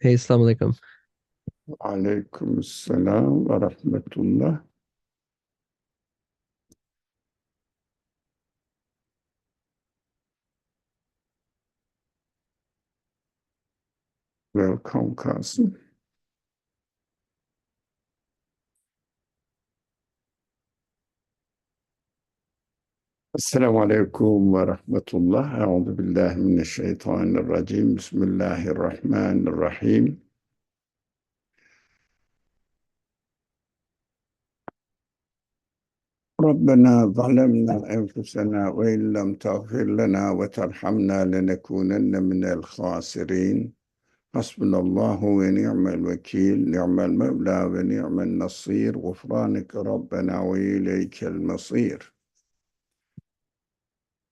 Hey, Assalamu alaikum. Aleyküm selam ve rahmetullah. Welcome Kasım. Esselamu aleyküm ve rahmetullah. Euzu billahi mineşşeytanirracim. Bismillahirrahmanirrahim. Rabbena zalemna enfusena ve illem tağfir lena ve terhamna lenekunenne minel khasirin. Hasbunallahu ve ni'mel vekil, ni'mel mevla ve ni'mel nasir. Gufraneke Rabbena ve ileykel masir.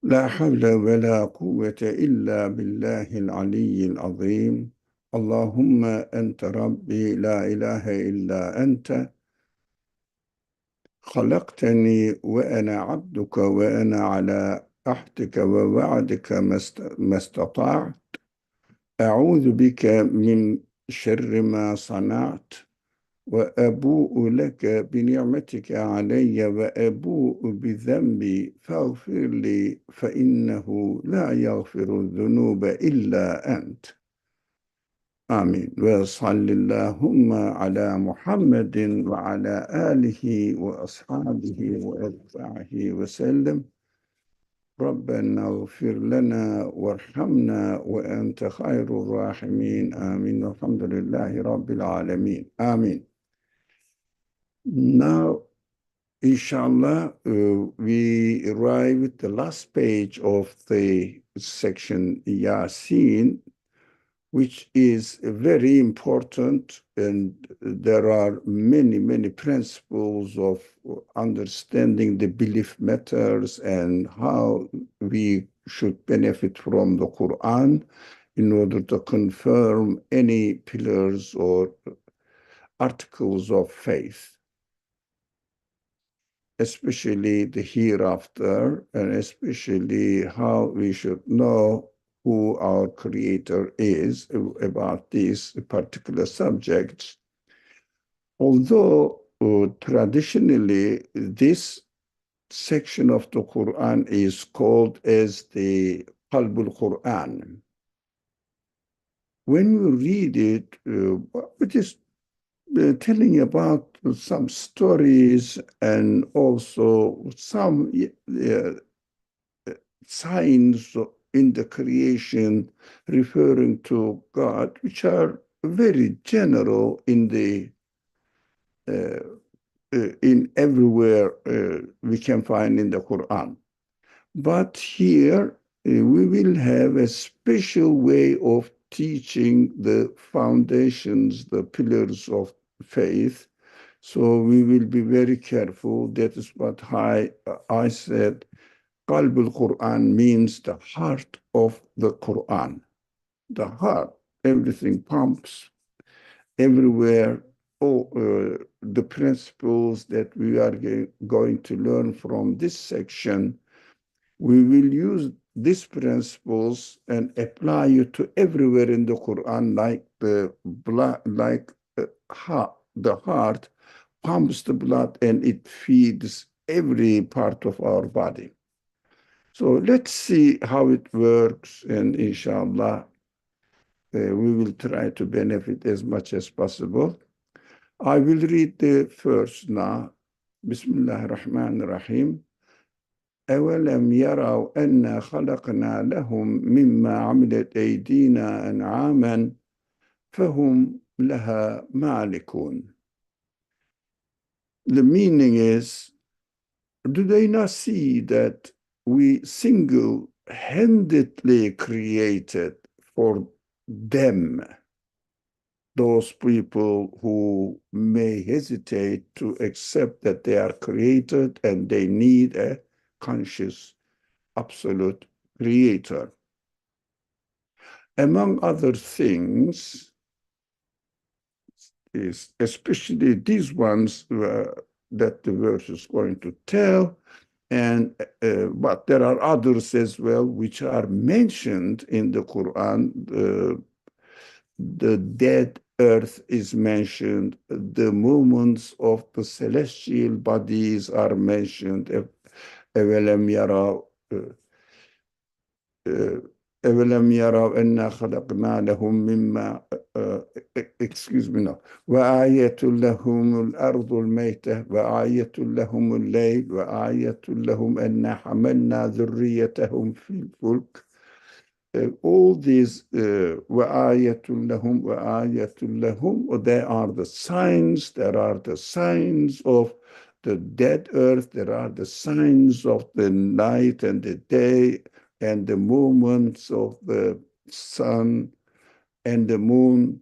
لا حول ولا قوة إلا بالله العلي العظيم اللهم أنت ربي لا إله إلا أنت خلقتني وأنا عبدك وأنا على عهدك ووعدك ما استطعت أعوذ بك من شر ما صنعت وأبوء لك بنعمتك علي وأبوء بذنبي فاغفر لي فإنه لا يغفر الذنوب إلا أنت آمين وصل اللهم على محمد وعلى آله وأصحابه وأتباعه وسلم ربنا اغفر لنا وارحمنا وأنت خير الراحمين آمين والحمد لله رب العالمين آمين. Now inshallah, we arrive at the last page of the section Yasin, which is very important, and there are many, many principles of understanding the belief matters and how we should benefit from the Quran in order to confirm any pillars or articles of faith, especially the hereafter, and especially how we should know who our creator is about these particular subjects. Although traditionally this section of the Quran is called as the Qalbul Quran. When you read it, it is telling about some stories and also some signs in the creation referring to God, which are very general in the in everywhere we can find in the Quran. But here we will have a special way of teaching the foundations, the pillars of faith. So we will be very careful. That is what I said. Qalb al-Quran means the heart of the Quran. The heart, everything pumps everywhere. All the principles that we are going to learn from this section, we will use these principles and apply it to everywhere in the Quran, like the blood, like the heart pumps the blood and it feeds every part of our body. So let's see how it works, and inshallah, we will try to benefit as much as possible. I will read the first now. Bismillah ar-Rahman ar-Rahim. أولم يروا أنا خلقنا لهم مما عملت أيدينا أنعاما فهم لها مالكون. The meaning is, do they not see that we single-handedly created for them those people who may hesitate to accept that they are created and they need a conscious, absolute creator? Among other things, is especially these ones that the verse is going to tell, and but there are others as well which are mentioned in the Quran. the dead earth is mentioned, the movements of the celestial bodies are mentioned. أَوَلَمْ يَرَوْا أَوَلَمْ يَرَوْا أَنَّا خَلَقْنَا لَهُم مِّمَّا excuse me now وَآيَةٌ لَهُمُ الْأَرْضُ الْمَيْتَةُ وَآيَةٌ لَهُمُ اللَّيْلُ وَآيَةٌ لَهُمْ أَنَّا حَمَلْنَا ذُرِّيَّتَهُمْ فِي الْفُلْكِ. All these وَآيَةٌ لَهُمْ وَآيَةٌ لَهُمْ, they are the signs. There are the signs of the dead earth. There are the signs of the night and the day and the movements of the sun and the moon.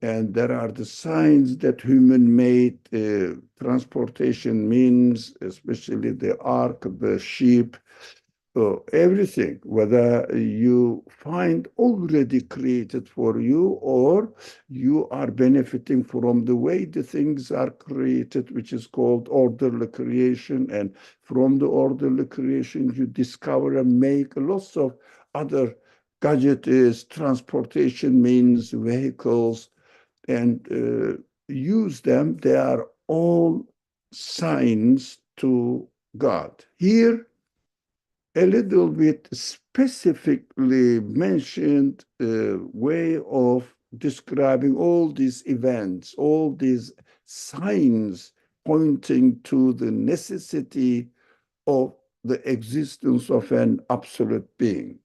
And there are the signs that human-made transportation means, especially the ark, the ship, everything, whether you find already created for you or you are benefiting from the way the things are created, which is called orderly creation. And from the orderly creation, you discover and make lots of other gadgets, transportation means, vehicles, and use them. They are all signs to God. Here, a little bit specifically mentioned way of describing all these events, all these signs pointing to the necessity of the existence of an absolute being,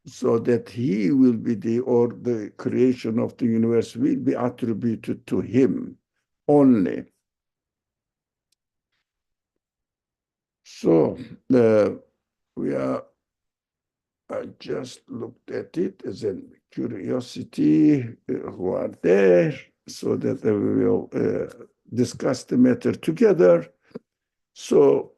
so that he will be or the creation of the universe will be attributed to him only. So we are I just looked at it as a curiosity who are there, so that we will discuss the matter together. So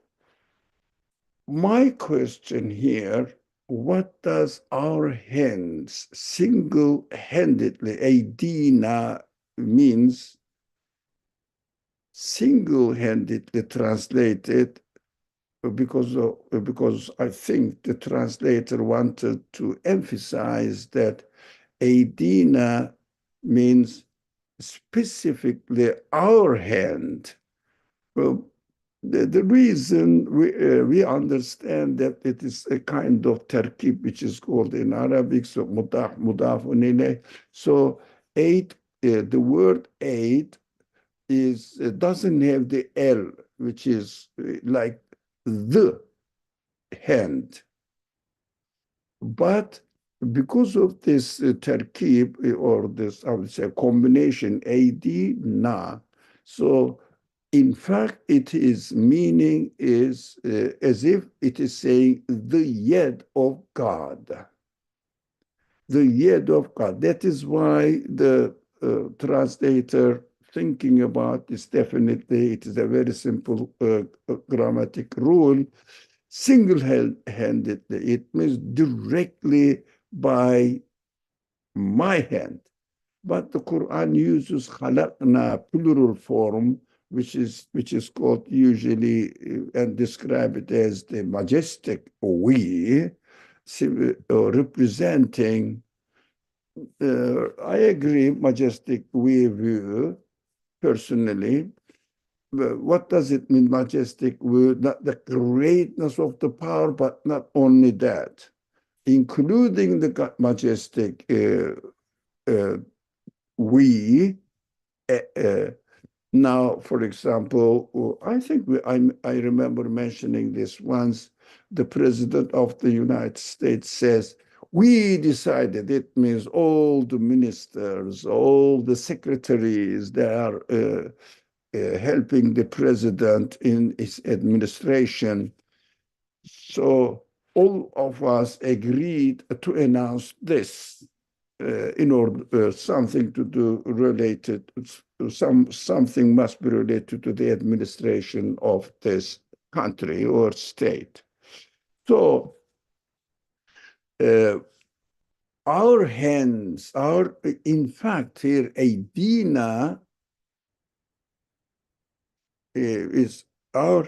my question here, what does our hands single-handedly, aidina means single-handedly translated, because I think the translator wanted to emphasize that Aidina means specifically our hand. Well, the reason we understand that it is a kind of terkib, which is called in Arabic, so mudafun ilayh. So aid, the word aid is doesn't have the L, which is like the hand. But because of this terkib, or this, I would say, combination, ad, na, so in fact, its meaning is as if it is saying the yed of God. The yed of God. That is why the translator thinking about this, definitely, it is a very simple grammatic rule. Single-handedly, it means directly by my hand. But the Quran uses khalaqna, plural form, which is called usually and described as the majestic we, representing, I agree, majestic we view, personally. What does it mean, majestic? Not the greatness of the power, but not only that, including the majestic we. Now, for example, I think I remember mentioning this once. The president of the United States says, we decided. It means all the ministers, all the secretaries, they are helping the president in his administration. So all of us agreed to announce this in order something to do related, something must be related to the administration of this country or state. So our hands, in fact, here, Aidina is our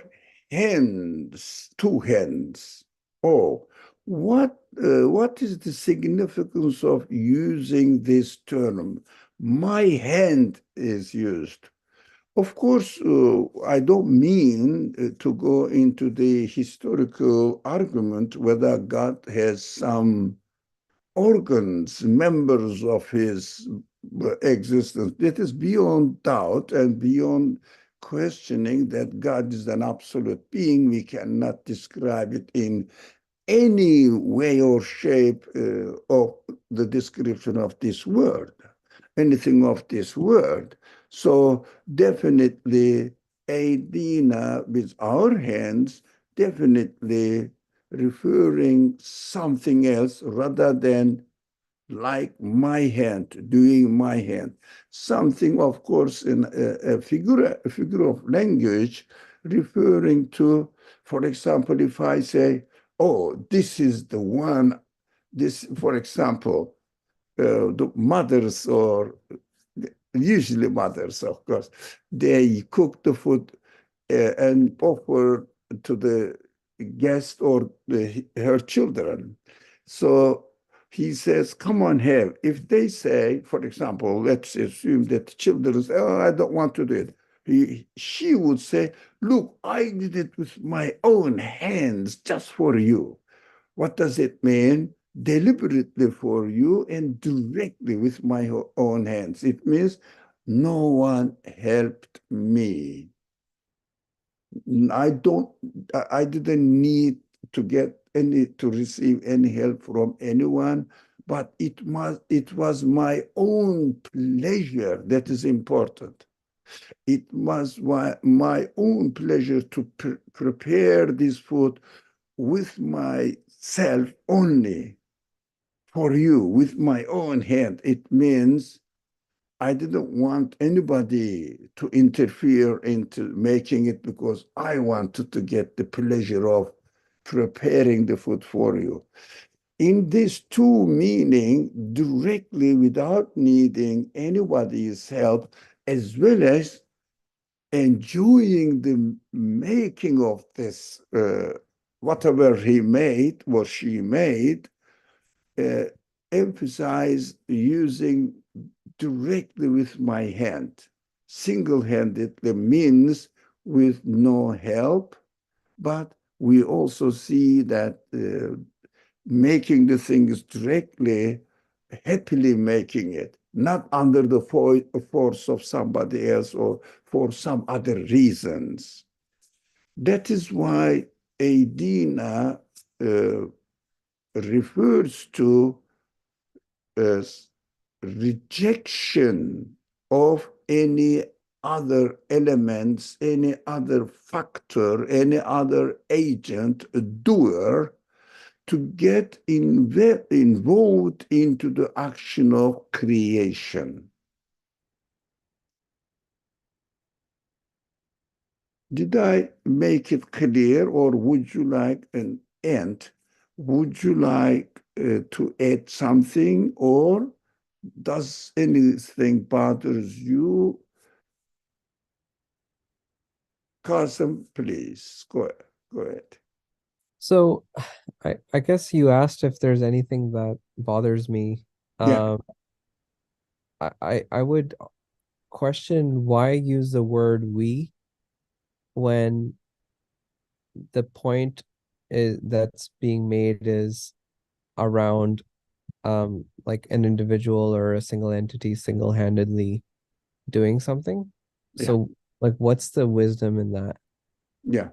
hands, two hands. Oh, what is the significance of using this term? My hand is used. Of course, I don't mean to go into the historical argument whether God has some organs, members of his existence. It is beyond doubt and beyond questioning that God is an absolute being. We cannot describe it in any way or shape of the description of this word, anything of this word. So definitely Aidina with our hands, definitely referring something else rather than like my hand, doing my hand. Something, of course, in a figure of language referring to, for example, if I say, oh, this is the one, this, for example, the mothers or usually mothers, of course, they cook the food and offer to the guest or her children. So he says, come on, have. If they say, for example, let's assume that the children say, oh, I don't want to do it. She would say, look, I did it with my own hands just for you. What does it mean? Deliberately for you and directly with my own hands. It means no one helped me. I don't, I didn't need to get any, to receive any help from anyone, but it was my own pleasure that is important. It was my own pleasure to prepare this food with myself only for you, with my own hand. It means I didn't want anybody to interfere into making it because I wanted to get the pleasure of preparing the food for you. In these two meaning, directly without needing anybody's help, as well as enjoying the making of this, whatever he made or she made, uh, emphasize using directly with my hand, single-handedly means with no help, but we also see that making the things directly, happily making it, not under the force of somebody else or for some other reasons. That is why Adina refers to as rejection of any other elements, any other factor, any other agent, a doer, to get involved into the action of creation. Did I make it clear, or would you like an end? Would you like to add something, or does anything bothers you? Carson, please go ahead. So I guess you asked if there's anything that bothers me. Yeah, Um, I would question why use the word we when the point is that's being made is around like an individual or a single entity single-handedly doing something. yeah, So like what's the wisdom in that? yeah.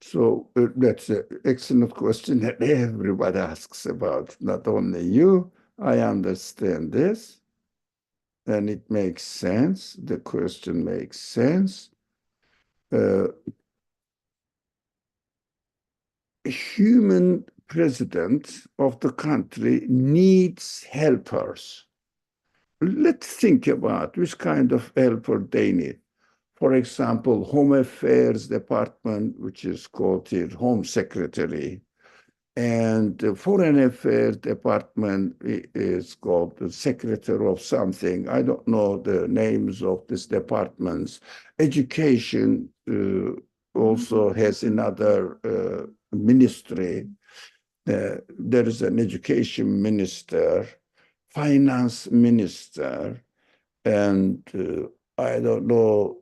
So that's an excellent question that everybody asks about, not only you. I understand this, and it makes sense. The question makes sense. Uh, a human president of the country needs helpers. Let's think about which kind of helper they need. For example, Home Affairs Department, which is called the Home Secretary, and the Foreign Affairs Department is called the Secretary of something. I don't know the names of these departments. Education also has another ministry. There is an education minister, finance minister, and I don't know,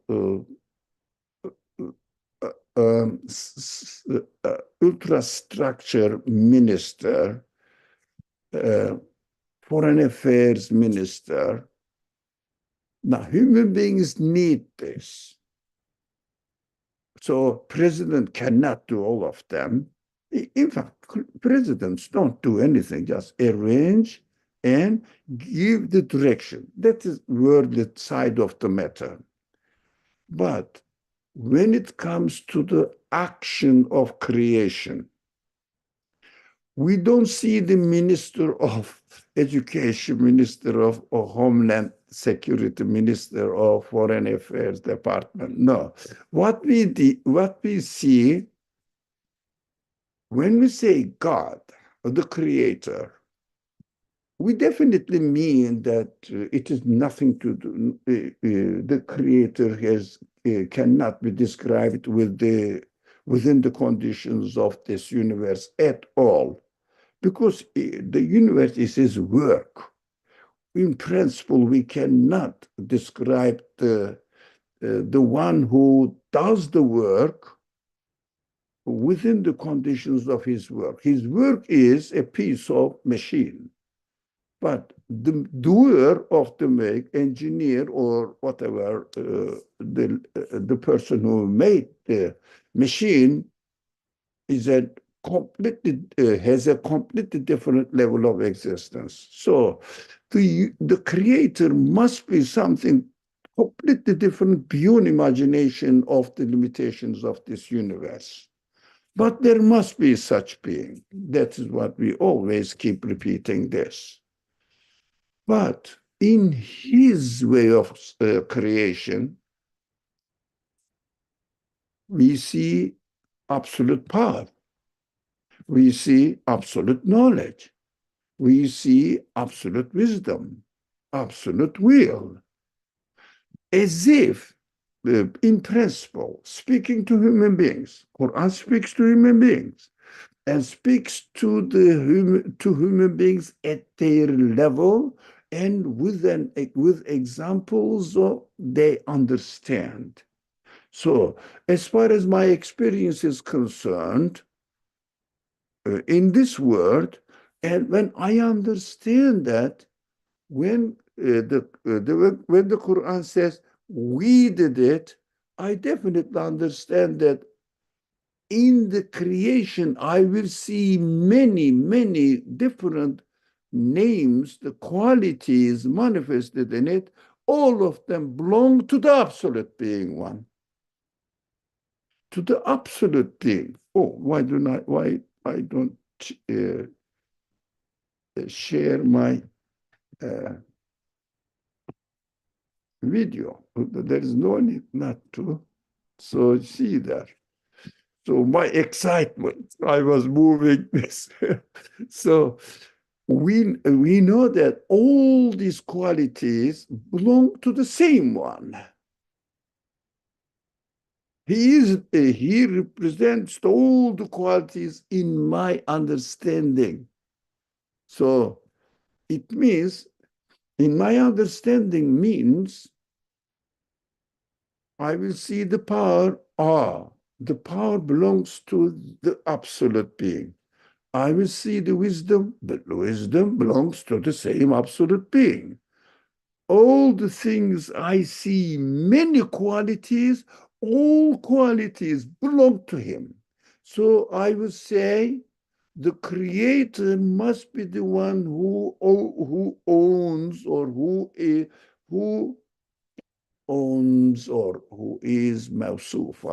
ultra-structure minister, uh, foreign affairs minister. Now, human beings need this. So president cannot do all of them. In fact, presidents don't do anything, just arrange and give the direction. That is worldly side of the matter. But when it comes to the action of creation, we don't see the minister of education, minister of homeland security, minister of foreign affairs department. No, what we see when we say God, the creator, we definitely mean that it is nothing to do. The creator cannot be described within the conditions of this universe at all, because the universe is his work. In principle, we cannot describe the one who does the work within the conditions of his work. His work is a piece of machine, but the doer of the make, engineer or whatever, the person who made the machine is a completely has a completely different level of existence. So the creator must be something completely different beyond imagination of the limitations of this universe. But there must be such being. That is what we always keep repeating this. But in his way of creation, we see absolute power. We see absolute knowledge. We see absolute wisdom, absolute will, as if, in principle, speaking to human beings. Quran speaks to human beings and speaks to human beings at their level and with examples of they understand. So, as far as my experience is concerned, in this world, and when I understand that, when the Quran says we did it, I definitely understand that in the creation I will see many, many different names, the qualities manifested in it. All of them belong to the absolute being one, to the absolute being. Oh, why I don't share my uh, video? There is no need not to. So see that. So my excitement, I was moving this. So we know that all these qualities belong to the same one. He represents all the qualities in my understanding. So it means, in my understanding means, I will see the power. The power belongs to the absolute being. I will see the wisdom, but the wisdom belongs to the same absolute being. All the things I see, many qualities, all qualities belong to him. So I will say the creator must be the one who owns or who owns or who is mawsuf.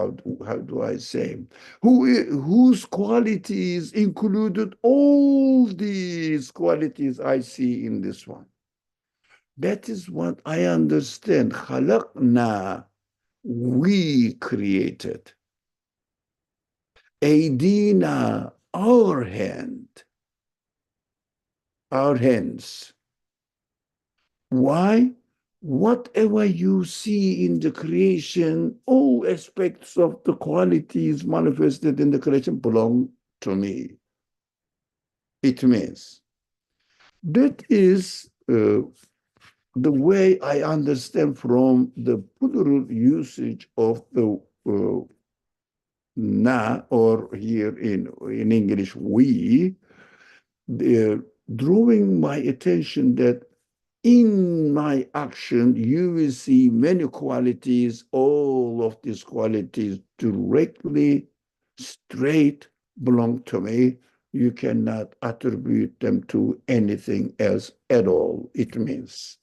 How do I say? Whose qualities included all these qualities I see in this one. That is what I understand. خلقنا, we created. Aidina, our hand, our hands. Why? Whatever you see in the creation, all aspects of the qualities manifested in the creation belong to me. it means. That is the way I understand from the plural usage of the na, or here in English, we, drawing my attention that in my action, you will see many qualities, all of these qualities directly, straight belong to me. You cannot attribute them to anything else at all, it means.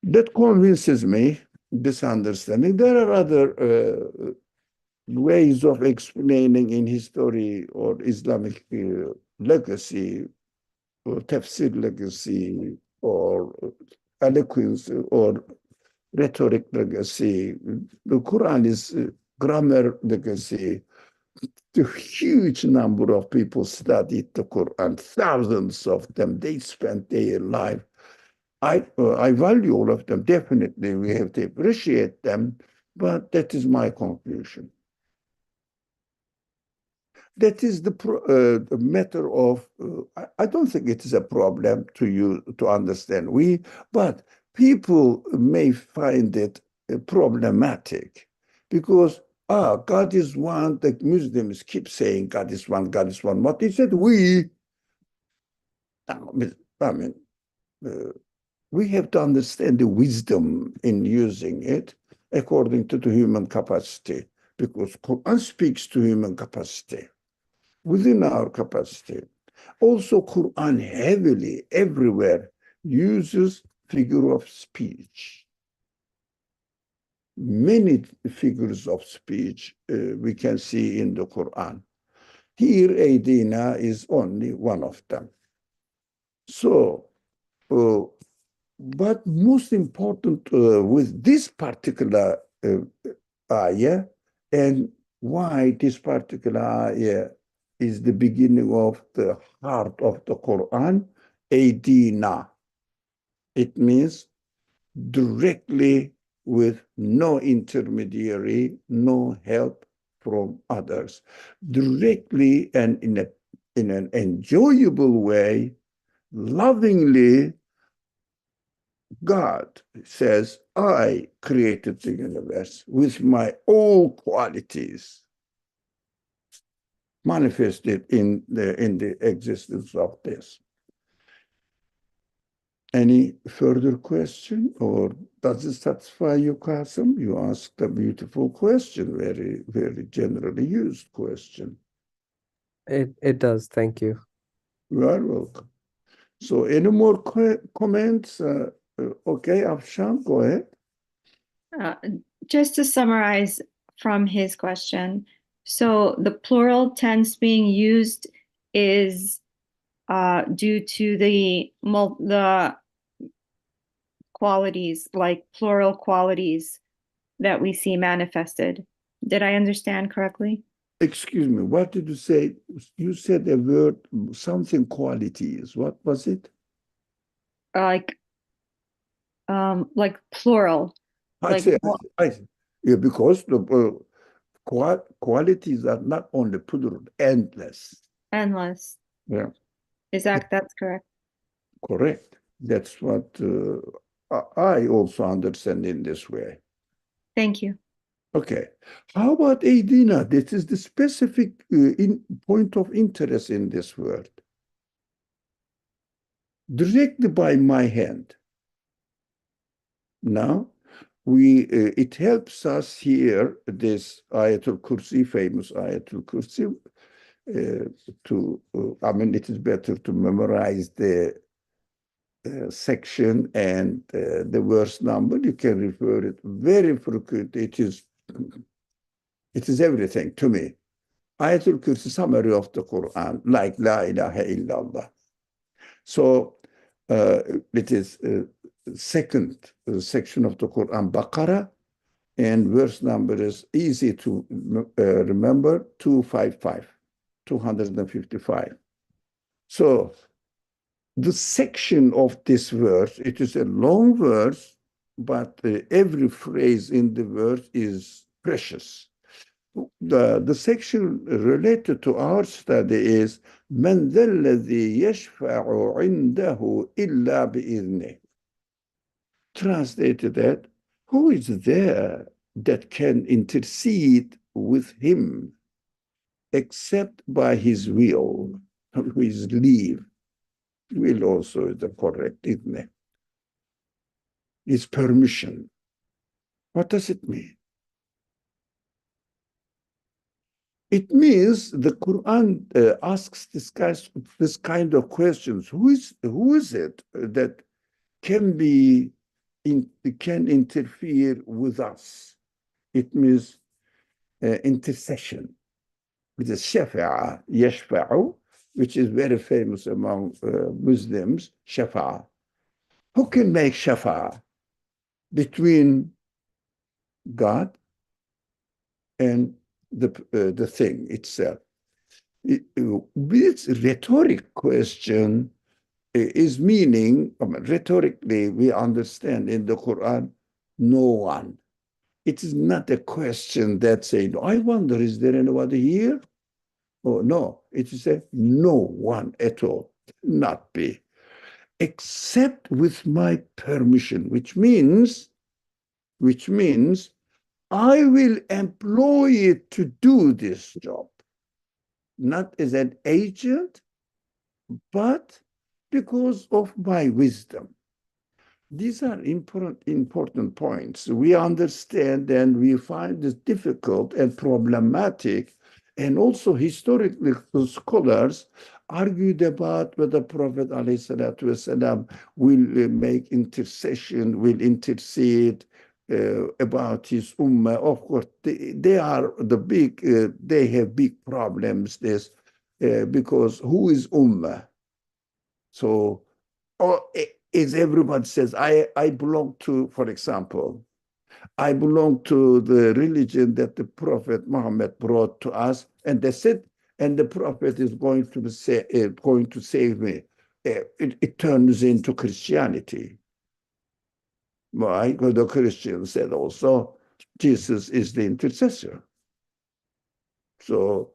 That convinces me, this understanding. There are other ways of explaining in history or Islamic legacy, or tafsir legacy, or eloquence, or rhetoric legacy. The Quran is grammar legacy. A huge number of people studied the Quran, thousands of them. They spent their life. I value all of them. Definitely, we have to appreciate them, but that is my conclusion. That is the matter of, I don't think it is a problem to you to understand. But people may find it problematic because, God is one. The Muslims keep saying God is one, God is one. But he said we, I mean, uh, we have to understand the wisdom in using it according to the human capacity, because Quran speaks to human capacity within our capacity. Also, Quran heavily everywhere uses figure of speech. Many figures of speech we can see in the Quran. Here, Aidina is only one of them. So, uh, but most important with this particular ayah, and why this particular ayah is the beginning of the heart of the Quran, Aidina. It means directly, with no intermediary, no help from others. Directly and in an enjoyable way, lovingly, God says, I created the universe with my all qualities manifested in the existence of this. Any further question, or does it satisfy you, Qasim? You asked a beautiful question, very, very generally used question. It does, thank you. You are welcome. So any more comments? Okay, Afshan, go ahead. Uh, just to summarize from his question, so the plural tense being used is due to the qualities, like plural qualities that we see manifested. Did I understand correctly? Excuse me, what did you say? You said a word, something qualities. What was it? Like plural, I like say, yeah, because the qualities are not only plural, endless. endless. Yeah, That's correct. correct. That's what I also understand in this way. Thank you. Okay. How about Adina? This is the specific point of interest in this word. Directly by my hand. Now, it helps us here, this Ayatul Kursi, famous Ayatul Kursi, I mean, it is better to memorize the section and the verse number. You can refer it very frequently. It is everything to me. Ayatul Kursi, summary of the Quran, like La ilaha illallah. So it is second section of the Quran, Baqarah, and verse number is easy to remember, 255. So the section of this verse, it is a long verse, but every phrase in the verse is precious. the section related to our study is من ذا الذي يشفع عنده إلا بإذنه. Translated that, who is there that can intercede with him except by his will, his leave? Will also is the correct, isn't it? His permission. What does it mean? It means the Quran asks this kind of questions. Who is it that can can interfere with us? It means intercession. With the shafa'a, yashfa'u, which is very famous among Muslims, shafa'a. Who can make shafa'a between God and the thing itself? This rhetoric question is meaning, I mean, rhetorically, we understand in the Quran, no one. It is not a question that say, I wonder, is there anybody here? Oh, no, it is a no one at all, not be, except with my permission, which means I will employ it to do this job, not as an agent, but because of my wisdom. These are important points. We understand and we find this difficult and problematic, and also historically scholars argued about whether Prophet ﷺ will make intercession, will intercede about his ummah. Of course, they are the big, they have big problems this because who is ummah? So, as everyone says, I belong to, for example, I belong to the religion that the Prophet Muhammad brought to us, and that's it. And the Prophet is going to save me. It turns into Christianity. Right? Because the Christians said also, Jesus is the intercessor. So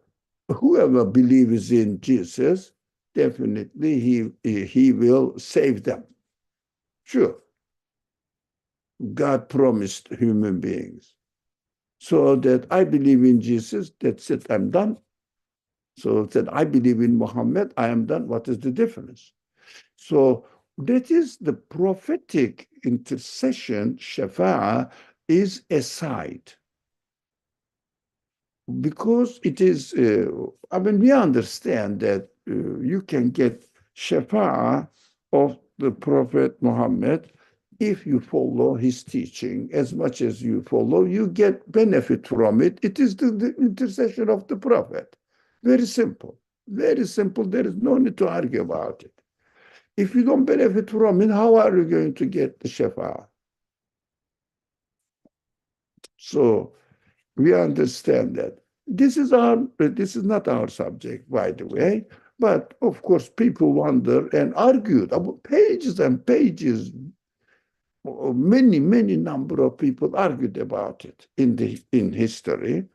whoever believes in Jesus, definitely he will save them. Sure. God promised human beings. So that I believe in Jesus, that's it, I'm done. So that I believe in Muhammad, I am done. What is the difference? So that is the prophetic intercession, shafa'a, is a side. Because it is, I mean, we understand that you can get shafa'a of the Prophet Muhammad if you follow his teaching. As much as you follow, you get benefit from it. It is the intercession of the Prophet. Very simple. Very simple. There is no need to argue about it. If you don't benefit from it, how are you going to get the shafa'a? So we understand that. This is not our subject, by the way, but of course people wonder and argued about pages and pages. Many number of people argued about it in history.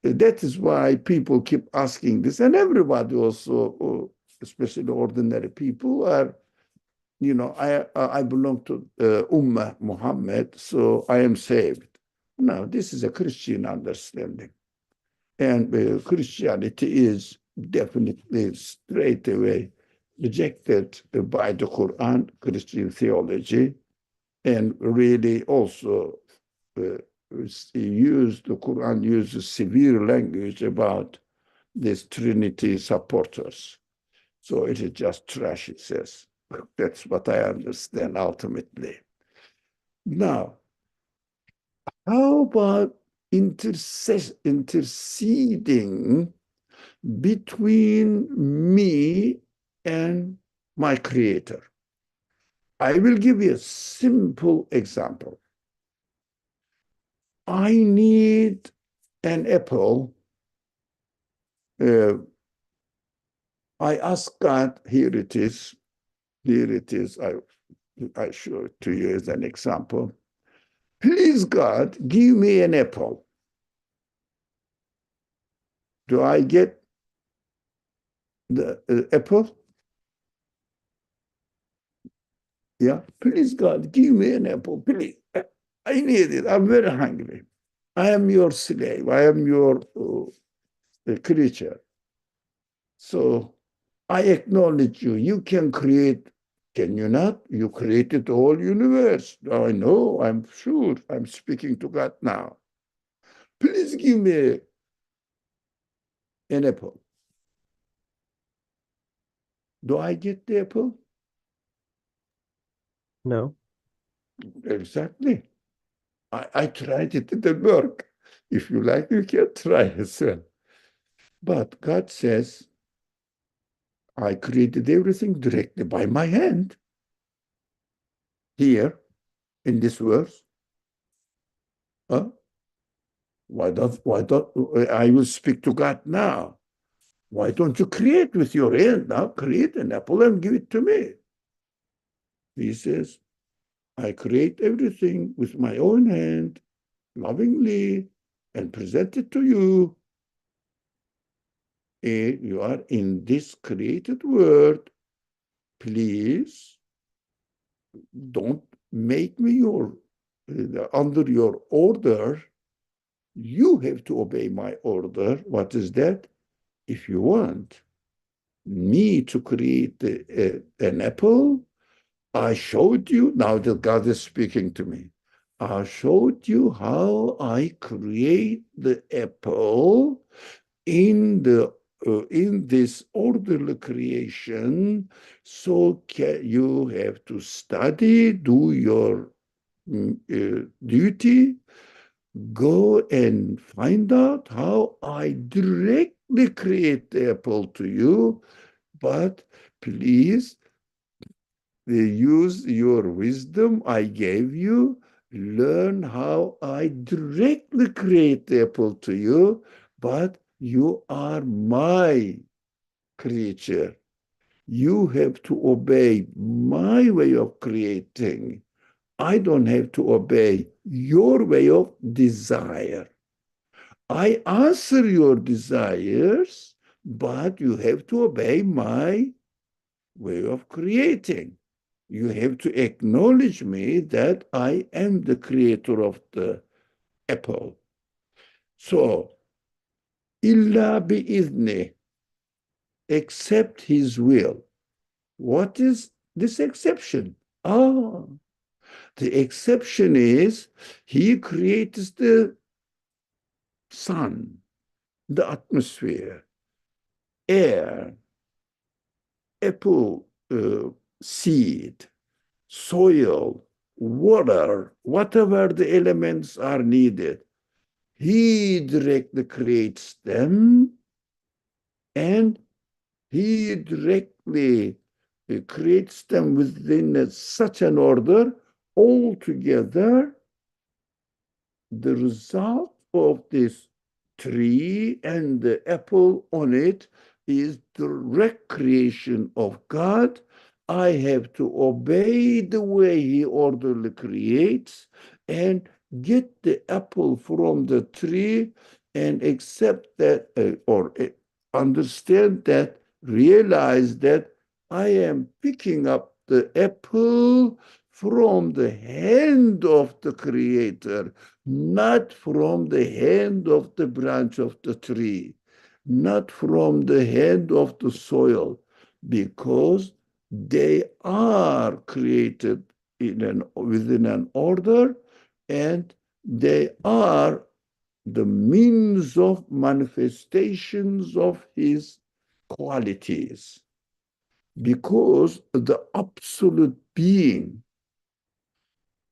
That is why people keep asking this, and everybody also, especially ordinary people, are, I belong to Ummah Muhammad, so I am saved. No, this is a Christian understanding. And Christianity is definitely straight away rejected by the Quran, Christian theology, and really also the Quran uses severe language about these Trinity supporters. So it is just trash, it says. That's what I understand ultimately. Now, how about interceding between me and my creator? I will give you a simple example. I need an apple. I ask God, here it is. I show it to you as an example. Please, God, give me an apple. Do I get the apple? Yeah, please, God, give me an apple, please. I need it. I'm very hungry. I am your slave. I am your creature. So I acknowledge you. You can create, can you not? You created the whole universe. I know, I'm sure. I'm speaking to God now. Please give me an apple. Do I get the apple? No. Exactly. I tried it, it didn't work. If you like, you can try as well. But God says, I created everything directly by my hand. Here, in this verse. Huh? Why don't I will speak to God now? Why don't you create with your hand now? Create an apple and give it to me. He says, I create everything with my own hand, lovingly, and present it to you. And you are in this created world. Please don't make me your under your order. You have to obey my order. What is that? If you want me to create an apple, I showed you, now that God is speaking to me, I showed you how I create the apple in this orderly creation. So you have to study, do your duty, go and find out how I directly create the apple to you, but please use your wisdom I gave you, learn how I directly create the apple to you, but you are my creature. You have to obey my way of creating. I don't have to obey your way of desire. I answer your desires, but you have to obey my way of creating. You have to acknowledge me that I am the creator of the apple. So, illa bi'izni, accept his will. What is this exception? Ah, the exception is he creates the sun, the atmosphere, air, apple seed, soil, water, whatever the elements are needed. He directly creates them, and he directly creates them within such an order. Altogether, the result of this tree and the apple on it is direct creation of God. I have to obey the way he orderly creates and get the apple from the tree and accept that or understand that, realize that I am picking up the apple from the hand of the creator, not from the hand of the branch of the tree, not from the hand of the soil, because they are created within an order, and they are the means of manifestations of his qualities. Because the absolute being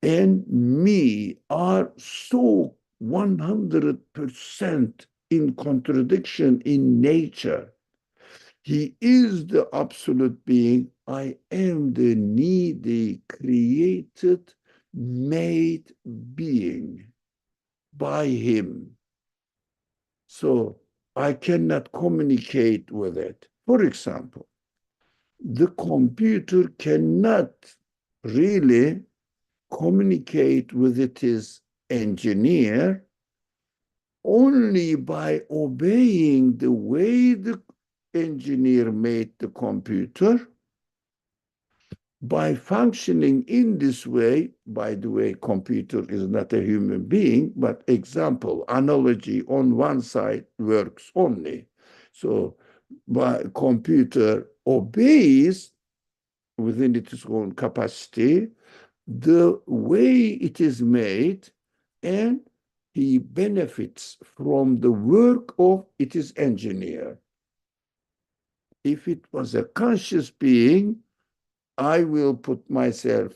and me are so 100% in contradiction in nature. He is the absolute being. I am the needy, created, made being by him. So I cannot communicate with it. For example, the computer cannot really communicate with its engineer, only by obeying the way the engineer made the computer, by functioning in this way. By the way, computer is not a human being, but example, analogy on one side works only. So by computer obeys within its own capacity the way it is made, and he benefits from the work of its engineer. If it was a conscious being, I will put myself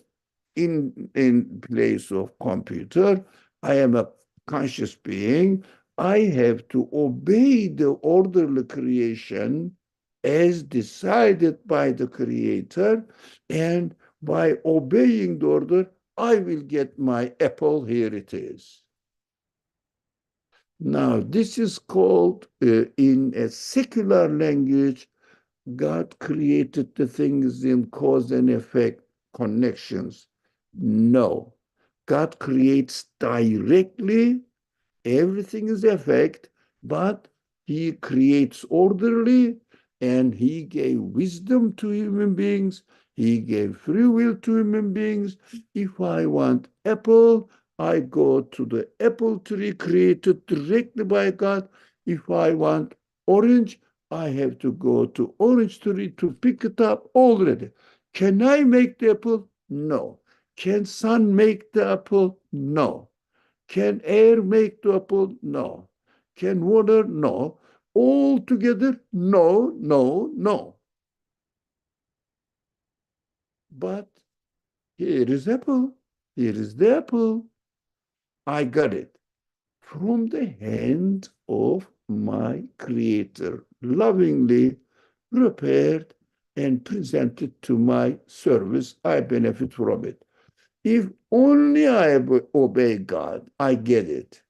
in place of computer. I am a conscious being. I have to obey the orderly creation as decided by the creator, and by obeying the order, I will get my apple. Here it is. Now, this is called, in a secular language, God created the things in cause and effect connections. No. God creates directly. Everything is effect, but he creates orderly, and he gave wisdom to human beings. He gave free will to human beings. If I want apple, I go to the apple tree created directly by God. If I want orange, I have to go to orange tree to pick it up already. Can I make the apple? No. Can sun make the apple? No. Can air make the apple? No. Can water? No. All together? No, no, no. But here is apple. Here is the apple. I got it from the hand of my creator, lovingly prepared and presented to my service. I benefit from it. If only I obey God, I get it.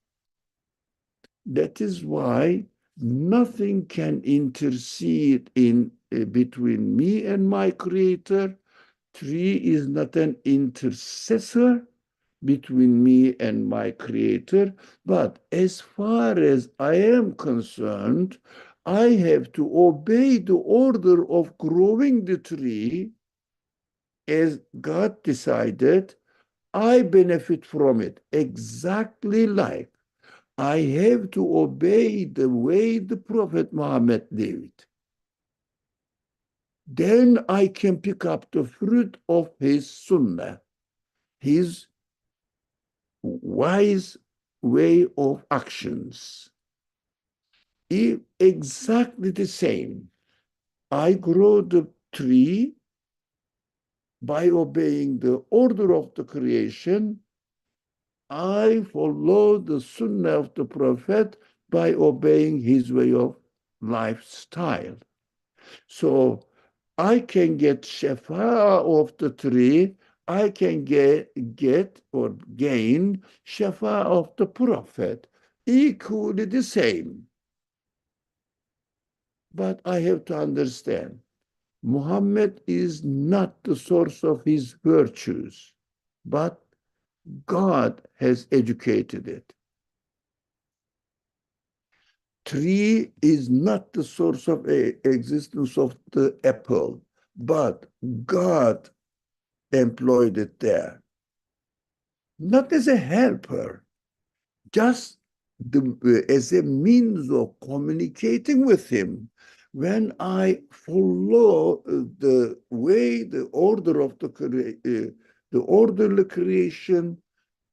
That is why nothing can intercede in between me and my creator. Tree is not an intercessor between me and my creator, but as far as I am concerned, I have to obey the order of growing the tree as God decided. I benefit from it exactly like I have to obey the way the Prophet Muhammad lived. Then I can pick up the fruit of his sunnah, his wise way of actions. If exactly the same, I grow the tree by obeying the order of the creation. I follow the sunnah of the Prophet by obeying his way of lifestyle. So I can get shafa of the tree. I can get or gain shafa of the Prophet. Equally the same. But I have to understand, Muhammad is not the source of his virtues, but God has educated it. Tree is not the source of existence of the apple, but God employed it there. Not as a helper, just as a means of communicating with him. When I follow the way, the order of the orderly creation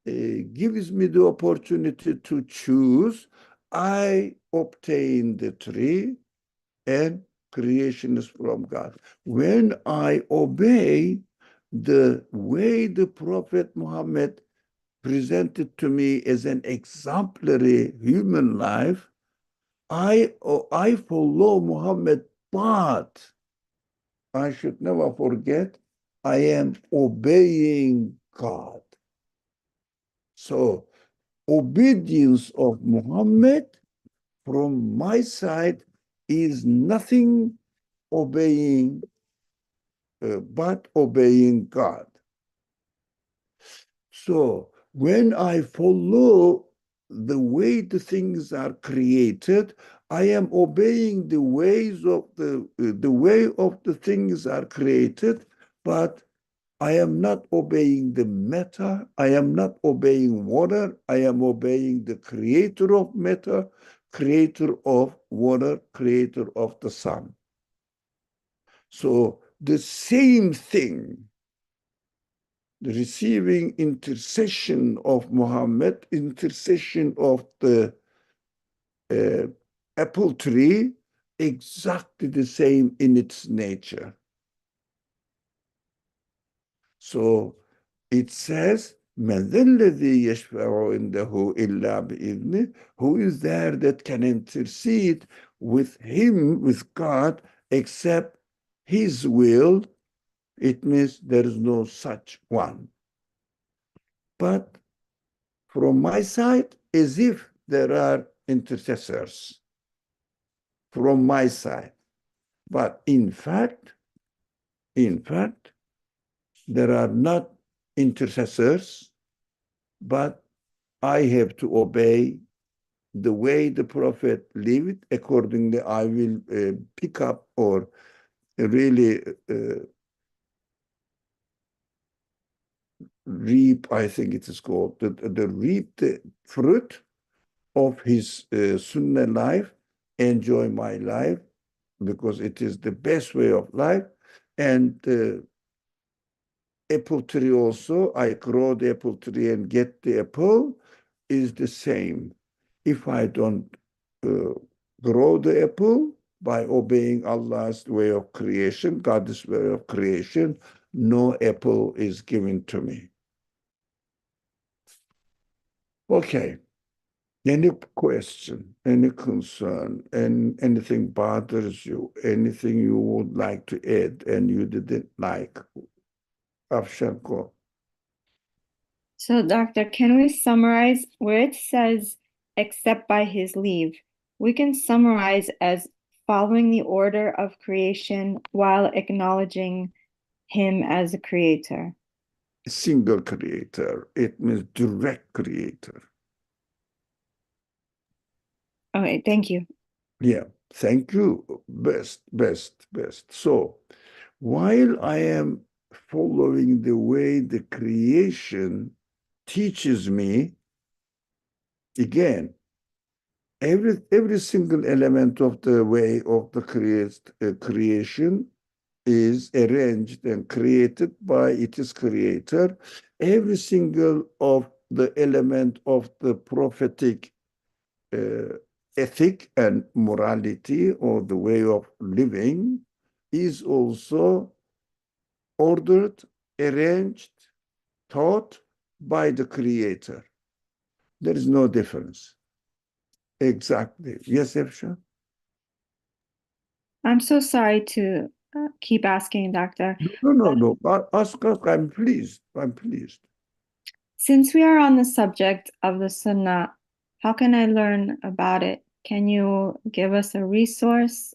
gives me the opportunity to choose, I obtain the tree, and creation is from God. When I obey the way the Prophet Muhammad presented to me as an exemplary human life, I follow Muhammad, but I should never forget I am obeying God. So obedience of Muhammad from my side is nothing obeying, but obeying God. So when I follow the way the things are created, I am obeying the ways of the way of the things are created, but I am not obeying the matter. I am not obeying water. I am obeying the creator of matter, creator of water, creator of the sun. So the same thing, the receiving intercession of Muhammad, intercession of the uh, apple tree, exactly the same in its nature. So it says, مَنْ ذَا الَّذِي يَشْفَعُ عِنْدَهُ إِلَّا بِإِذْنِهِ. Who is there that can intercede with him, with God, except his will? It means there is no such one. But from my side, as if there are intercessors from my side. But in fact, there are not intercessors, but I have to obey the way the prophet lived. Accordingly, I will pick up or really reap, I think it is called, the reap the fruit of his sunnah life, enjoy my life, because it is the best way of life. And apple tree also, I grow the apple tree and get the apple, is the same. If I don't grow the apple by obeying Allah's way of creation, God's way of creation, no apple is given to me. Okay. Any question, any concern, and anything bothers you, anything you would like to add and you didn't like? Afshan, go. So, Doctor, can we summarize where it says, except by his leave? We can summarize as following the order of creation while acknowledging him as a creator. Single creator, it means direct creator. Okay, thank you. Yeah, thank you. Best. So, while I am following the way the creation teaches me, again, every single element of the way of the creation is arranged and created by its creator. Every single of the element of the prophetic ethic and morality, or the way of living, is also ordered, arranged, taught by the creator. There is no difference. Exactly. Yes, Efsha? I'm so sorry to keep asking, Doctor. No. Ask. I'm pleased. Since we are on the subject of the Sunnah, how can I learn about it? Can you give us a resource?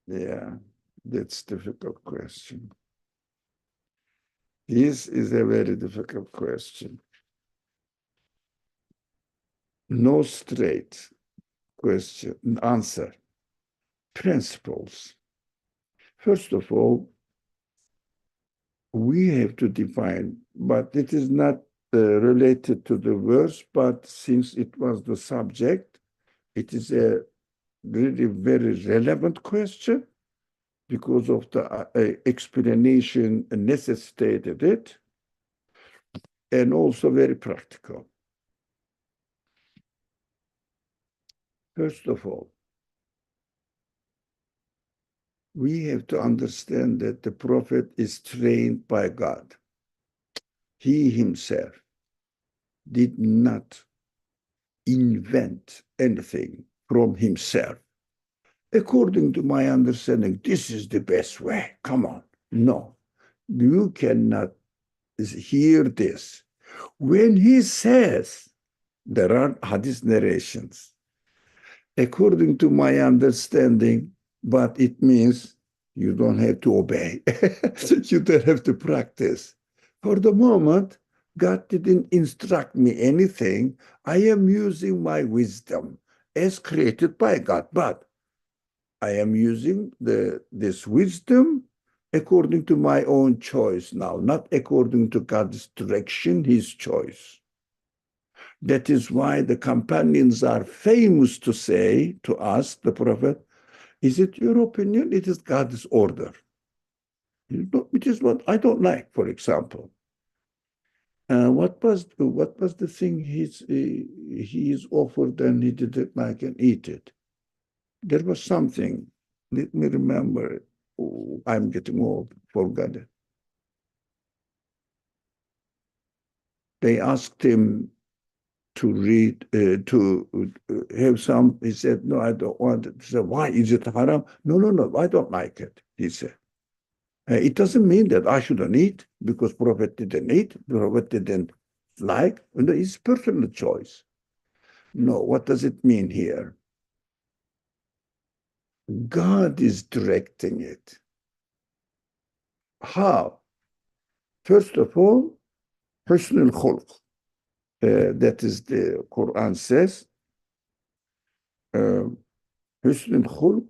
Yeah, that's a difficult question. This is a very difficult question. No straight question, answer. Principles. First of all, we have to define, but it is not related to the verse, but since it was the subject, it is a really very relevant question because of the explanation necessitated it, and also very practical. First of all, we have to understand that the prophet is trained by God. He himself did not invent anything from himself. According to my understanding, this is the best way. Come on. No, you cannot hear this. When he says, there are hadith narrations, according to my understanding, but it means you don't have to obey. You don't have to practice. For the moment, God didn't instruct me anything. I am using my wisdom as created by God, but I am using this wisdom according to my own choice now, not according to God's direction, his choice. That is why the companions are famous to say to us, the Prophet, is it your opinion? It is God's order. Which is what I don't like, for example. What was the thing he's offered and he didn't like and eat it? There was something. Let me remember. Oh, I'm getting old, forgot it. They asked him to read, to have some. He said, no, I don't want it. He said, why? Is it haram? No, no, no, I don't like it, he said. It doesn't mean that I shouldn't eat because Prophet didn't eat, Prophet didn't like. It's personal choice. No, what does it mean here? God is directing it. How? First of all, husn al-khulq. That is the Quran says. Husn al-khulq,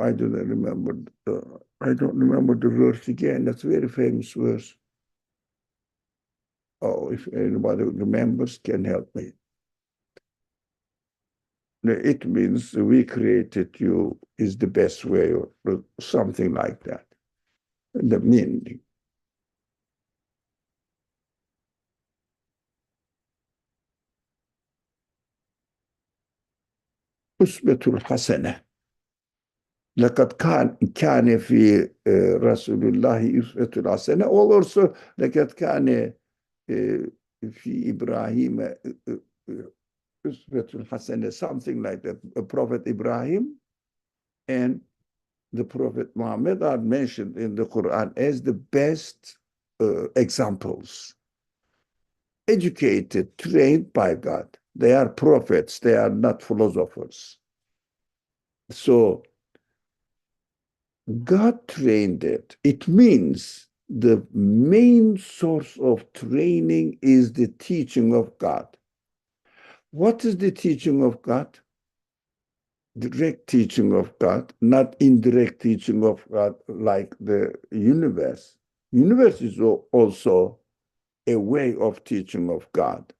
I don't remember. I don't remember the verse again. That's a very famous verse. Oh, if anybody remembers, can help me. It means we created you is the best way, or something like that. The meaning. Usbetul hasene. لقد كان في رسول الله أسوة حسنة. Also لقد كان في إبراهيم أسوة حسنة, something like that. Prophet Ibrahim and the Prophet Muhammad are mentioned in the Quran as the best examples. Educated, trained by God. They are prophets, they are not philosophers. So God trained it. It means the main source of training is the teaching of God. What is the teaching of God? Direct teaching of God, not indirect teaching of God like the universe. Universe is also a way of teaching of God,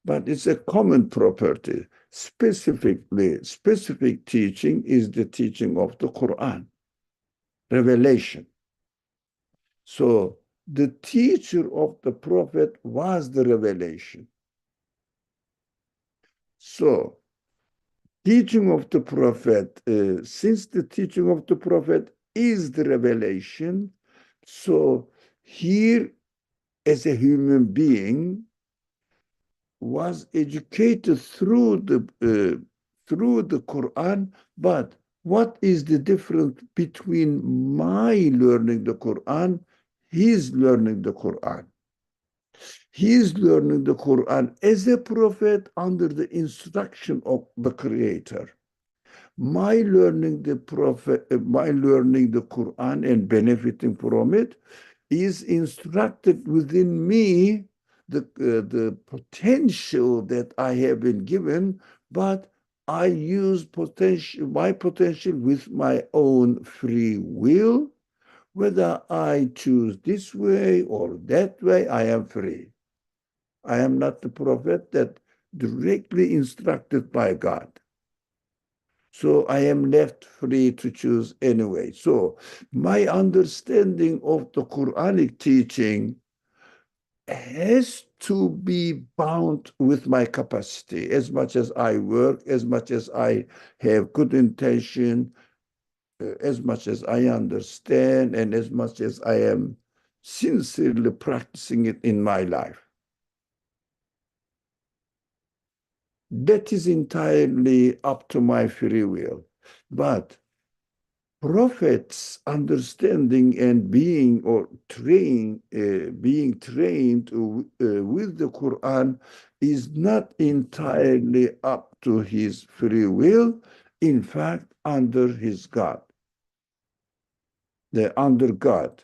but it's a common property. Specific teaching is the teaching of the Quran, revelation. So the teacher of the Prophet was the revelation. So teaching of the Prophet, since the teaching of the Prophet is the revelation, so here as a human being was educated through the Quran, but what is the difference between my learning the Quran, his learning the Quran? He is learning the Quran as a prophet under the instruction of the Creator. My learning the Quran and benefiting from it is instructed within me the potential that I have been given, but I use my potential with my own free will. Whether I choose this way or that way, I am free. I am not the prophet that directly instructed by God. So I am left free to choose anyway. So my understanding of the Quranic teaching has to be bound with my capacity. As much as I work, as much as I have good intention, as much as I understand, and as much as I am sincerely practicing it in my life. That is entirely up to my free will. But prophets understanding and being trained with the Quran is not entirely up to his free will, in fact, under his God. under God.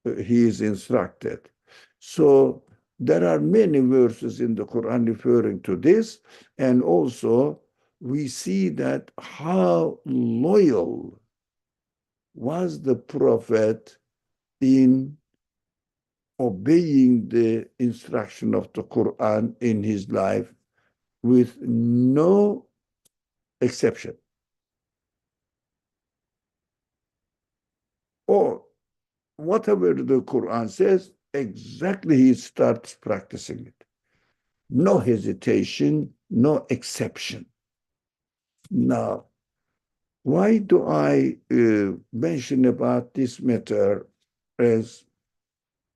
He is instructed. So there are many verses in the Quran referring to this, and also we see that how loyal was the Prophet in obeying the instruction of the Quran in his life with no exception. Or whatever the Quran says, exactly he starts practicing it. No hesitation, no exception. Now, why do I mention about this matter as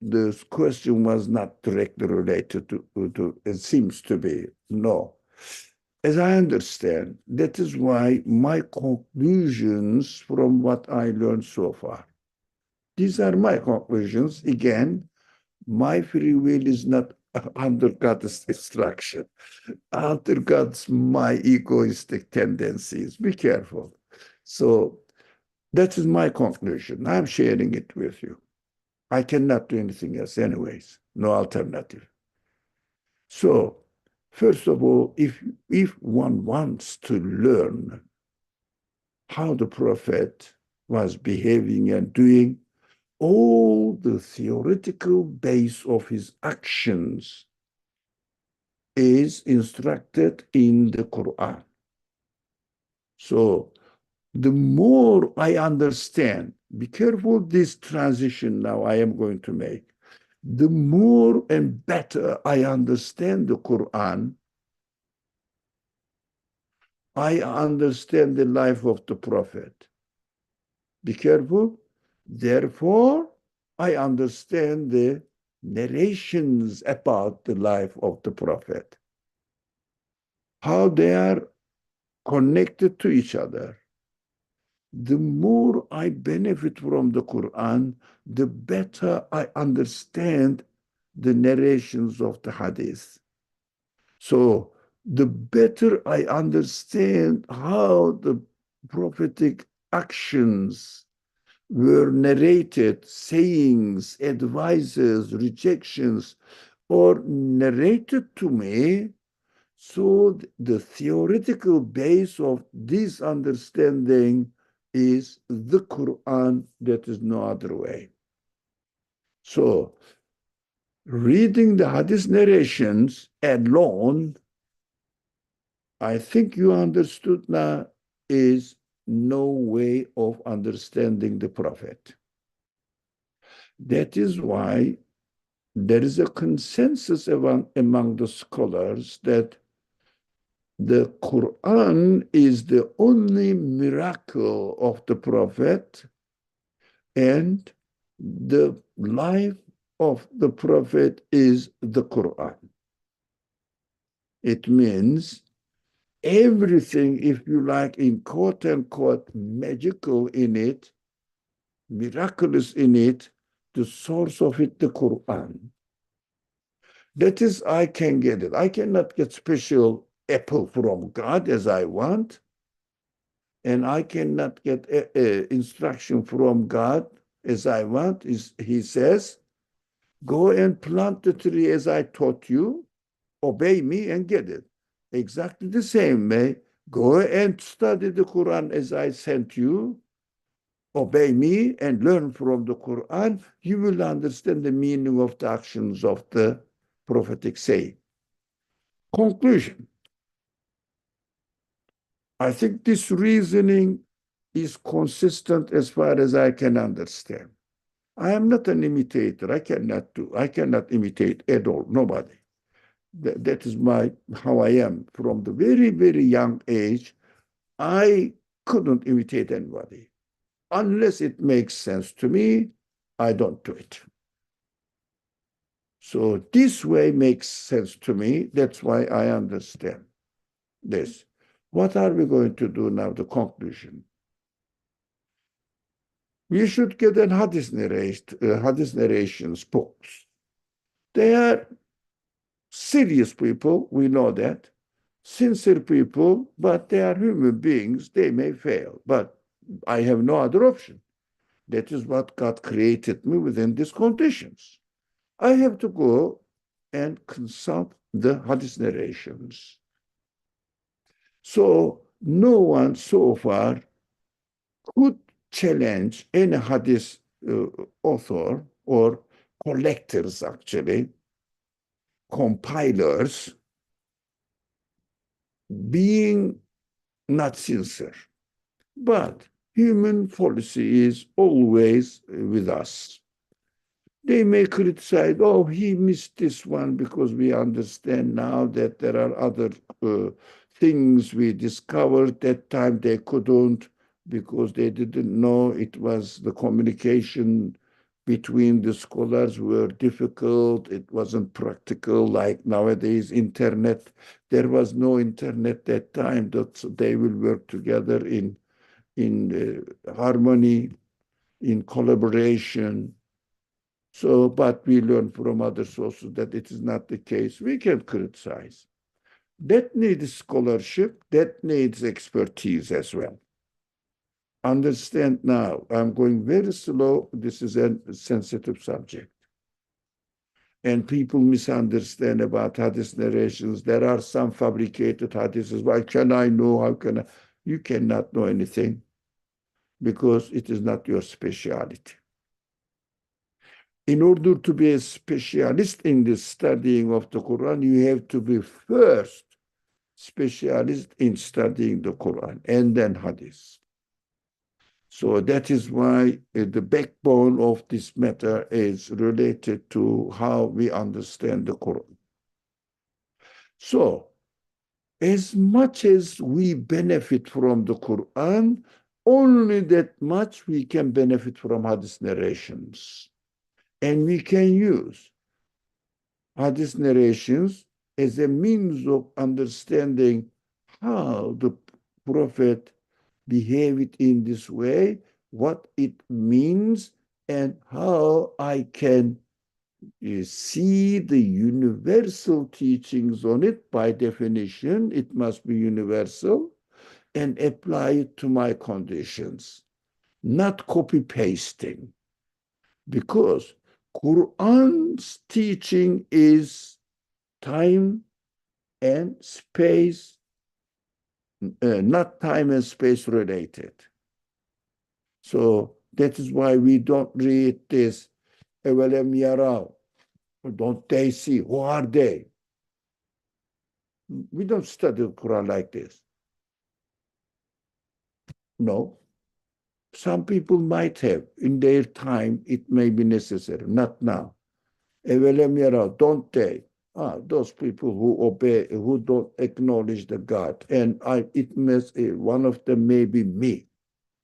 this question was not directly related to it seems to be? No. As I understand, that is why my conclusions from what I learned so far. These are my conclusions. Again, my free will is not under God's instruction, under God's my egoistic tendencies. Be careful. So that is my conclusion. I'm sharing it with you. I cannot do anything else anyways. No alternative. So, first of all, if one wants to learn how the prophet was behaving and doing, all the theoretical base of his actions is instructed in the Quran. So the more I understand, be careful this transition now I am going to make. The more and better I understand the Quran, I understand the life of the Prophet. Be careful. Therefore, I understand the narrations about the life of the Prophet, how they are connected to each other. The more I benefit from the Quran, the better I understand the narrations of the Hadith. So the better I understand how the prophetic actions were narrated, sayings, advices, rejections, or narrated to me, so the theoretical base of this understanding is the Quran. That is no other way. So reading the Hadith narrations alone, I think you understood now, is no way of understanding the Prophet. That is why there is a consensus among the scholars that the Quran is the only miracle of the Prophet, and the life of the Prophet is the Quran. It means everything, if you like, in quote unquote, magical in it, miraculous in it, the source of it, the Quran. That is, I can get it. I cannot get special apple from God as I want, and I cannot get instruction from God as I want. He says, go and plant the tree as I taught you, obey me and get it. Exactly the same way, go and study the Quran as I sent you, obey me and learn from the Quran. You will understand the meaning of the actions of the prophetic saying. Conclusion. I think this reasoning is consistent as far as I can understand. I am not an imitator. I cannot imitate at all, nobody. That is how I am. From the very, very young age, I couldn't imitate anybody. Unless it makes sense to me, I don't do it. So this way makes sense to me. That's why I understand this. What are we going to do now? The conclusion. We should get an hadith narrations books. They are serious people, we know that. Sincere people, but they are human beings. They may fail, but I have no other option. That is what God created me within these conditions. I have to go and consult the hadith narrations. So no one so far could challenge any hadith author or collectors, actually, compilers, being not sincere. But human policy is always with us. They may criticize, oh, he missed this one, because we understand now that there are other things we discovered that time they couldn't, because they didn't know it was the communication between the scholars were difficult. It wasn't practical like nowadays internet. There was no internet that time, that they will work together in harmony, in collaboration. So, but we learn from other sources that it is not the case. We can criticize. That needs scholarship, that needs expertise as well. Understand now, I'm going very slow. This is a sensitive subject. And people misunderstand about hadith narrations. There are some fabricated hadiths. Why can I know? How can I? You cannot know anything because it is not your specialty. In order to be a specialist in the studying of the Quran, you have to be first specialist in studying the Quran and then hadith. So that is why the backbone of this matter is related to how we understand the Quran. So, as much as we benefit from the Quran, only that much we can benefit from hadith narrations. And we can use hadith narrations as a means of understanding how the Prophet behaved in this way, what it means, and how I can see the universal teachings on it. By definition, it must be universal, and apply it to my conditions, not copy pasting. Because Quran's teaching is time and space, not time and space related. So that is why we don't read this, Evelem Yarao. Don't they see? Who are they? We don't study the Quran like this. No. Some people might have. In their time, it may be necessary. Not now. Evelem Yarao, don't they? Those people who obey, who don't acknowledge the God. And it must, one of them may be me.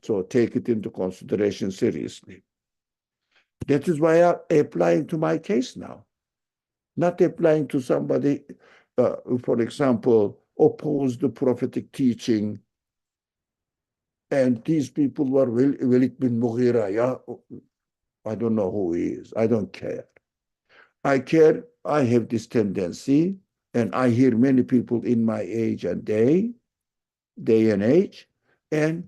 So take it into consideration seriously. That is why I'm applying to my case now. Not applying to somebody, for example, oppose the prophetic teaching. And these people were Walid bin Mughira. Yeah? I don't know who he is. I don't care. I care. I have this tendency, and I hear many people in my age and day and age, and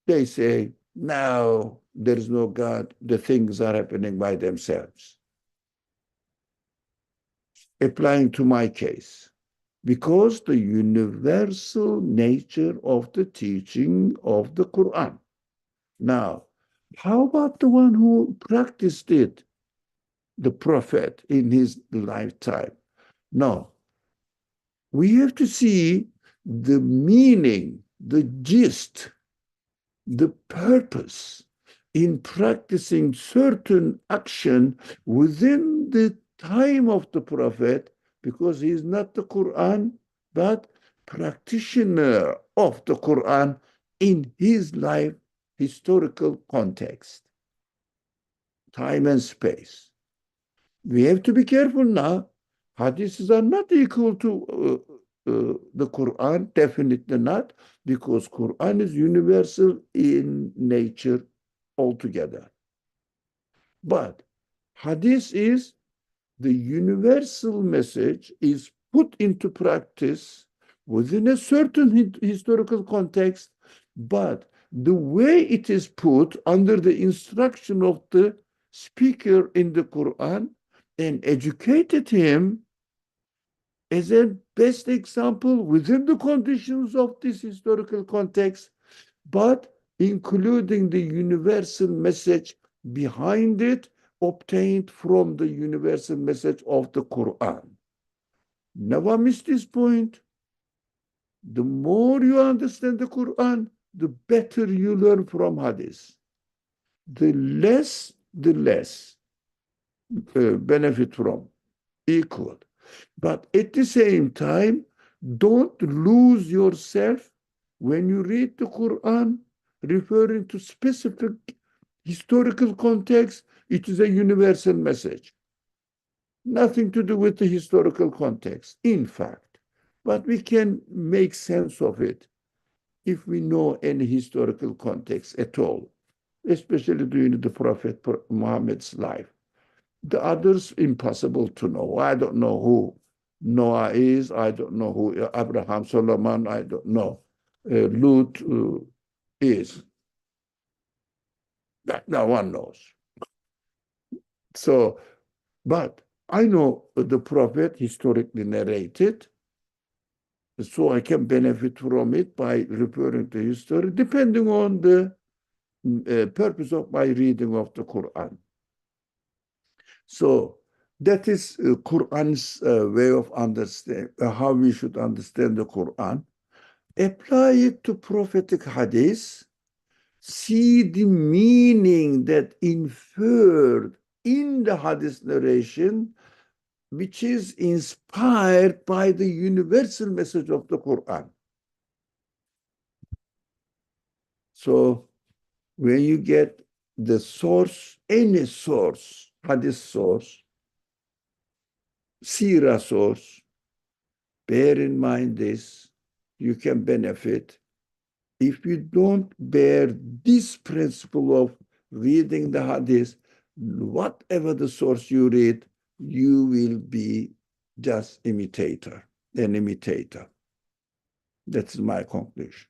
they say, no, there is no God. The things are happening by themselves. Applying to my case, because the universal nature of the teaching of the Quran. Now, how about the one who practiced it, the Prophet, in his lifetime? No. We have to see the meaning, the gist, the purpose in practicing certain action within the time of the Prophet, because he is not the Quran, but practitioner of the Quran in his life historical context, time and space. We have to be careful now. Hadiths are not equal to the Quran, definitely not, because Quran is universal in nature altogether. But Hadith is the universal message is put into practice within a certain historical context, but the way it is put under the instruction of the speaker in the Quran and educated him as a best example within the conditions of this historical context, but including the universal message behind it obtained from the universal message of the Quran. Never miss this point. The more you understand the Quran, the better you learn from Hadith. The less benefit from, equal. But at the same time, don't lose yourself when you read the Quran, referring to specific historical context. It is a universal message. Nothing to do with the historical context, in fact. But we can make sense of it if we know any historical context at all, especially during the Prophet Muhammad's life. The others, impossible to know. I don't know who Noah is. I don't know who Abraham, Solomon, I don't know. Lut is. That no one knows. So, but I know the Prophet historically narrated, so I can benefit from it by referring to history, depending on the purpose of my reading of the Quran. So that is Quran's way of understanding how we should understand the Quran. Apply it to prophetic hadith. See the meaning that inferred in the hadith narration, which is inspired by the universal message of the Quran. So when you get the source, any source, hadith source, seerah source, bear in mind this, you can benefit. If you don't bear this principle of reading the hadith, whatever the source you read, you will be just an imitator. That's my conclusion.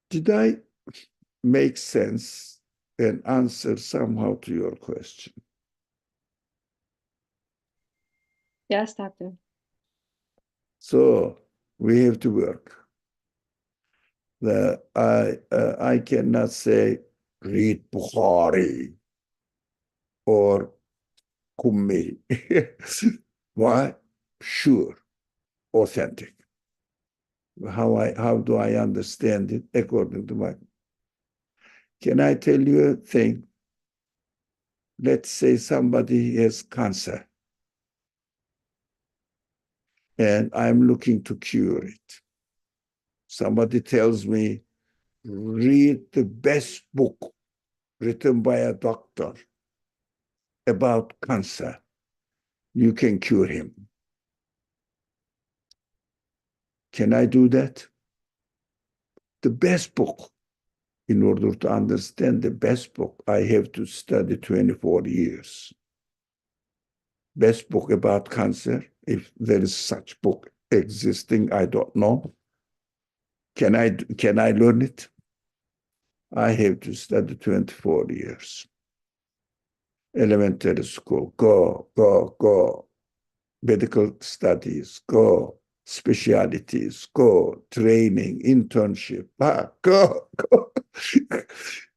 Did I make sense and answer somehow to your question? Yes, Doctor. So we have to work. I cannot say read Bukhari or Qummi. Why? Sure, authentic. How do I understand it according to my? Can I tell you a thing? Let's say somebody has cancer and I'm looking to cure it. Somebody tells me, read the best book written by a doctor about cancer. You can cure him. Can I do that? The best book. In order to understand the best book, I have to study 24 years. Best book about cancer, if there is such book existing, I don't know. Can I learn it? I have to study 24 years. Elementary school, go. Medical studies, go. Specialties, go. Training, internship, go.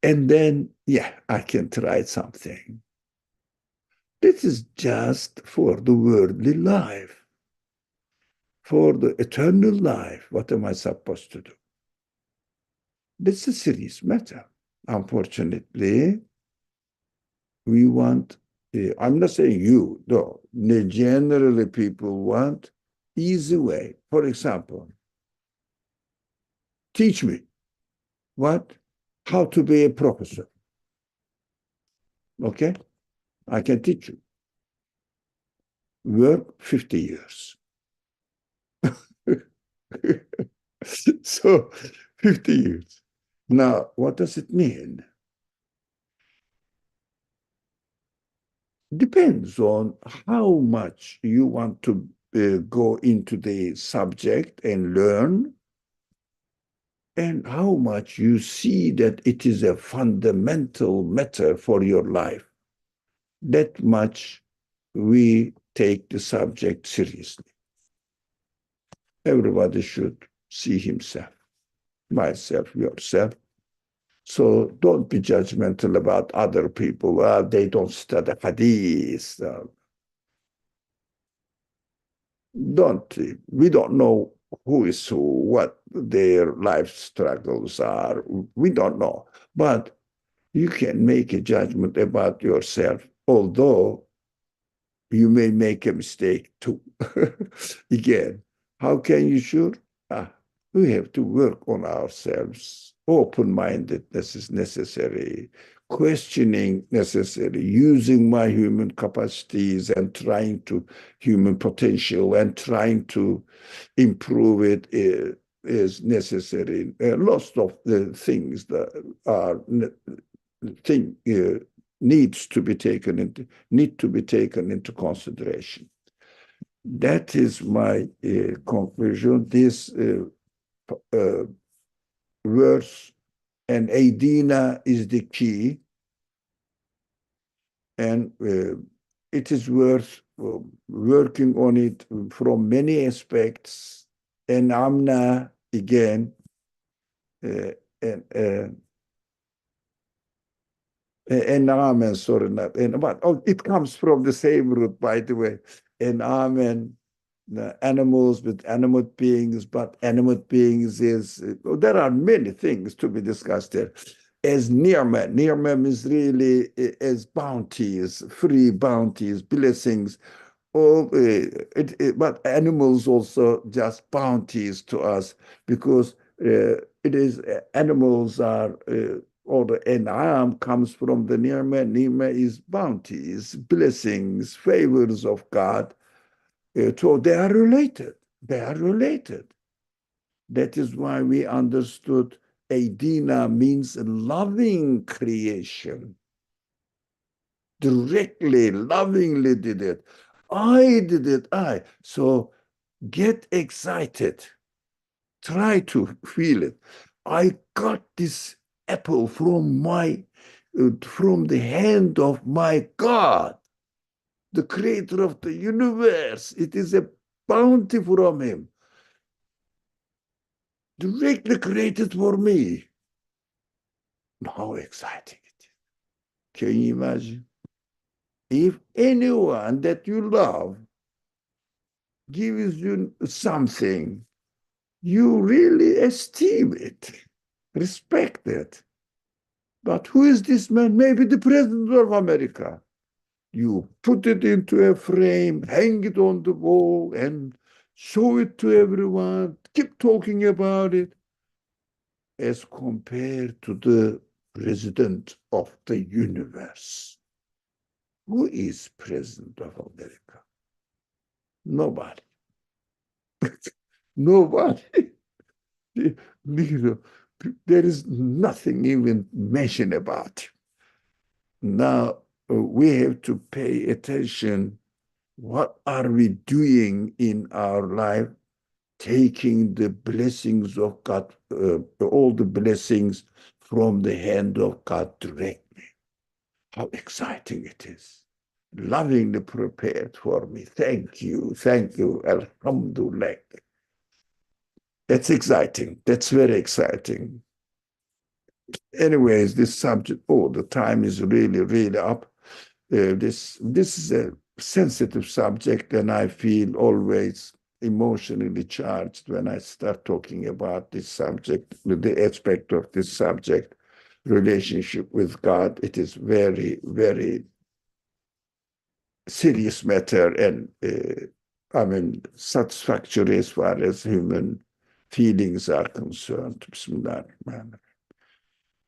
And then, yeah, I can try something. This is just for the worldly life. For the eternal life, what am I supposed to do? This is a serious matter. Unfortunately, we want, I'm not saying you, no, generally people want easy way. For example, teach me what? How to be a professor. Okay? I can teach you. Work 50 years. So 50 years. Now, what does it mean? Depends on how much you want to go into the subject and learn. and how much you see that it is a fundamental matter for your life, that much we take the subject seriously. Everybody should see himself, myself, yourself. So don't be judgmental about other people. They don't study hadith. We don't know who is who, what their life struggles are. We don't know. But you can make a judgment about yourself, although you may make a mistake too. Again, how can you sure? Ah, we have to work on ourselves. Open-mindedness is necessary. Questioning necessary. Using my human capacities and trying to human potential and trying to improve it is necessary. Lots of the things that are thing needs to be taken into consideration. That is my conclusion. This verse and Aidina is the key, and it is worth working on it from many aspects. And Amna again, and amen, sorry, not and but it comes from the same root, by the way. And amen, the animals with animate beings, but animate beings is there are many things to be discussed there. As nirma is really as bounties, free bounties, blessings. All but animals also just bounties to us because it is animals are or the en'am comes from the nirma. Nirma is bounties, blessings, favors of God. So they are related. They are related. That is why we understood Aidina means loving creation. Directly, lovingly did it. I did it, I. So get excited. Try to feel it. I got this apple from the hand of my God, the creator of the universe. It is a bounty from him, directly created for me. How exciting it is. Can you imagine? If anyone that you love gives you something, you really esteem it, respect it. But who is this man? Maybe the president of America. You put it into a frame, hang it on the wall, and show it to everyone, keep talking about it, as compared to the president of the universe. Who is president of America? Nobody. Nobody. There is nothing even mentioned about him. Now we have to pay attention. What are we doing in our life? Taking the blessings of God, all the blessings from the hand of God directly. How exciting it is. Lovingly prepared for me. Thank you. Thank you. Alhamdulillah. That's exciting. That's very exciting. Anyways, this subject, the time is really, really up. This is a sensitive subject, and I feel always emotionally charged when I start talking about this subject, the aspect of this subject, relationship with God. It is very, very serious matter, and I mean, satisfactory as far as human feelings are concerned. Bismillah.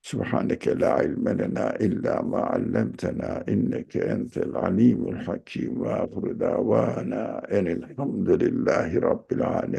سبحانك لا علم لنا إلا ما علمتنا إنك أنت العليم الحكيم وآخر دعوانا أن الحمد لله رب العالمين